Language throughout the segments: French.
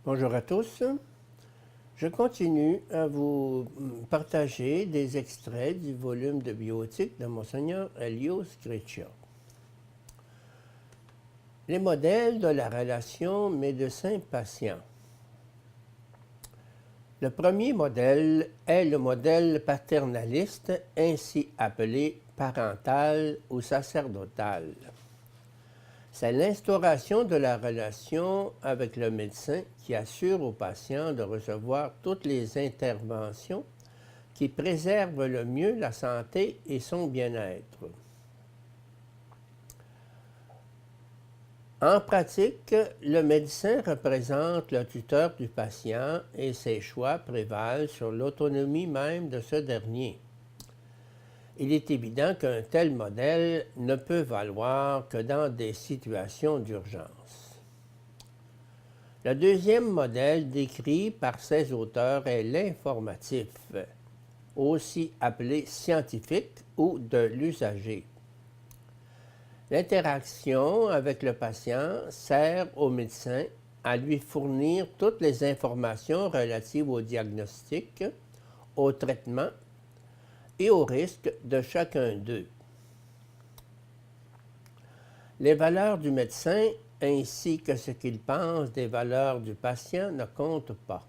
Bonjour à tous. Je continue à vous partager des extraits du volume de bioéthique de Monseigneur Elios Greccia. Les modèles de la relation médecin-patient. Le premier modèle est le modèle paternaliste, ainsi appelé parental ou sacerdotal. C'est l'instauration de la relation avec le médecin qui assure au patient de recevoir toutes les interventions qui préservent le mieux la santé et son bien-être. En pratique, le médecin représente le tuteur du patient et ses choix prévalent sur l'autonomie même de ce dernier. Il est évident qu'un tel modèle ne peut valoir que dans des situations d'urgence. Le deuxième modèle décrit par ces auteurs est l'informatif, aussi appelé scientifique ou de l'usager. L'interaction avec le patient sert au médecin à lui fournir toutes les informations relatives au diagnostic, au traitement et aux risques de chacun d'eux. Les valeurs du médecin ainsi que ce qu'il pense des valeurs du patient ne comptent pas.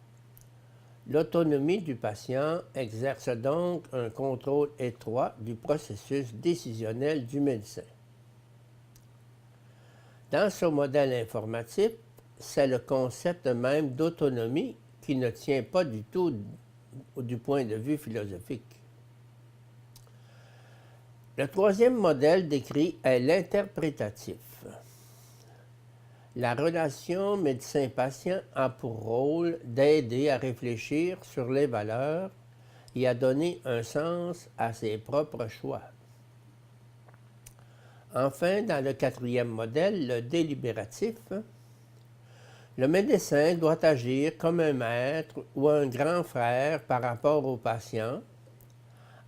L'autonomie du patient exerce donc un contrôle étroit du processus décisionnel du médecin. Dans ce modèle informatif, c'est le concept même d'autonomie qui ne tient pas du tout du point de vue philosophique. Le troisième modèle décrit est l'interprétatif. La relation médecin-patient a pour rôle d'aider à réfléchir sur les valeurs et à donner un sens à ses propres choix. Enfin, dans le quatrième modèle, le délibératif, le médecin doit agir comme un maître ou un grand frère par rapport au patient,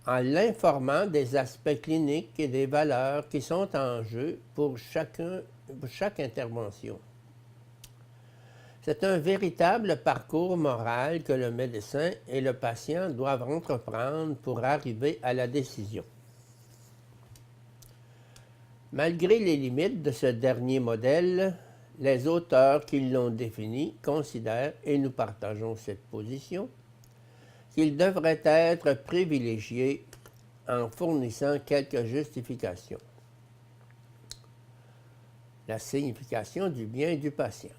en l'informant des aspects cliniques et des valeurs qui sont en jeu pour chaque intervention. C'est un véritable parcours moral que le médecin et le patient doivent entreprendre pour arriver à la décision. Malgré les limites de ce dernier modèle, les auteurs qui l'ont défini considèrent, et nous partageons cette position, qu'il devrait être privilégié en fournissant quelques justifications. La signification du bien du patient.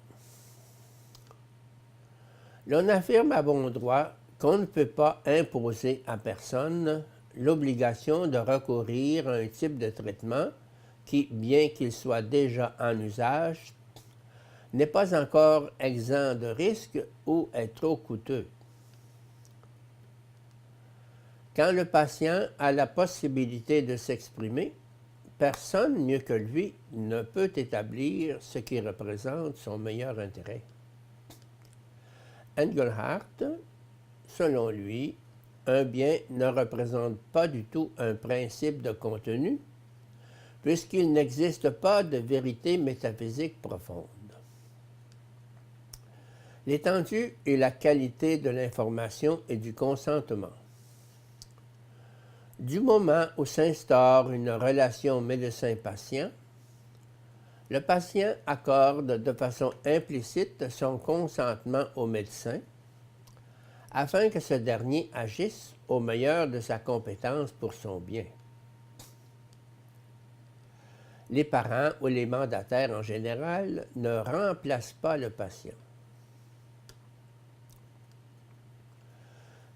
L'on affirme à bon droit qu'on ne peut pas imposer à personne l'obligation de recourir à un type de traitement qui, bien qu'il soit déjà en usage, n'est pas encore exempt de risques ou est trop coûteux. Quand le patient a la possibilité de s'exprimer, personne mieux que lui ne peut établir ce qui représente son meilleur intérêt. Engelhardt, selon lui, un bien ne représente pas du tout un principe de contenu, puisqu'il n'existe pas de vérité métaphysique profonde. L'étendue et la qualité de l'information et du consentement. Du moment où s'instaure une relation médecin-patient, le patient accorde de façon implicite son consentement au médecin afin que ce dernier agisse au meilleur de sa compétence pour son bien. Les parents ou les mandataires en général ne remplacent pas le patient.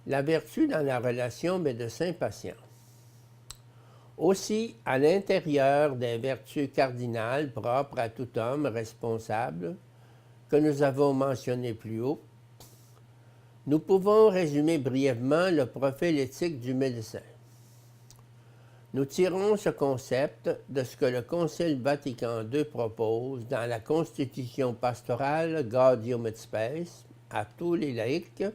La vertu dans la relation médecin-patient. Aussi, à l'intérieur des vertus cardinales propres à tout homme responsable, que nous avons mentionnées plus haut, nous pouvons résumer brièvement le profil éthique du médecin. Nous tirons ce concept de ce que le Concile Vatican II propose dans la Constitution pastorale Gaudium et Spes à tous les laïcs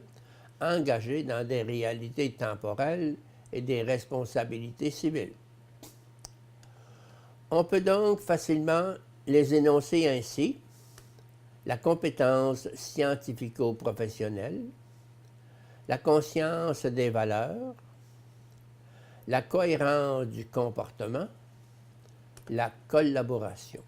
engagés dans des réalités temporelles et des responsabilités civiles. On peut donc facilement les énoncer ainsi. la compétence scientifico-professionnelle, la conscience des valeurs, la cohérence du comportement, la collaboration.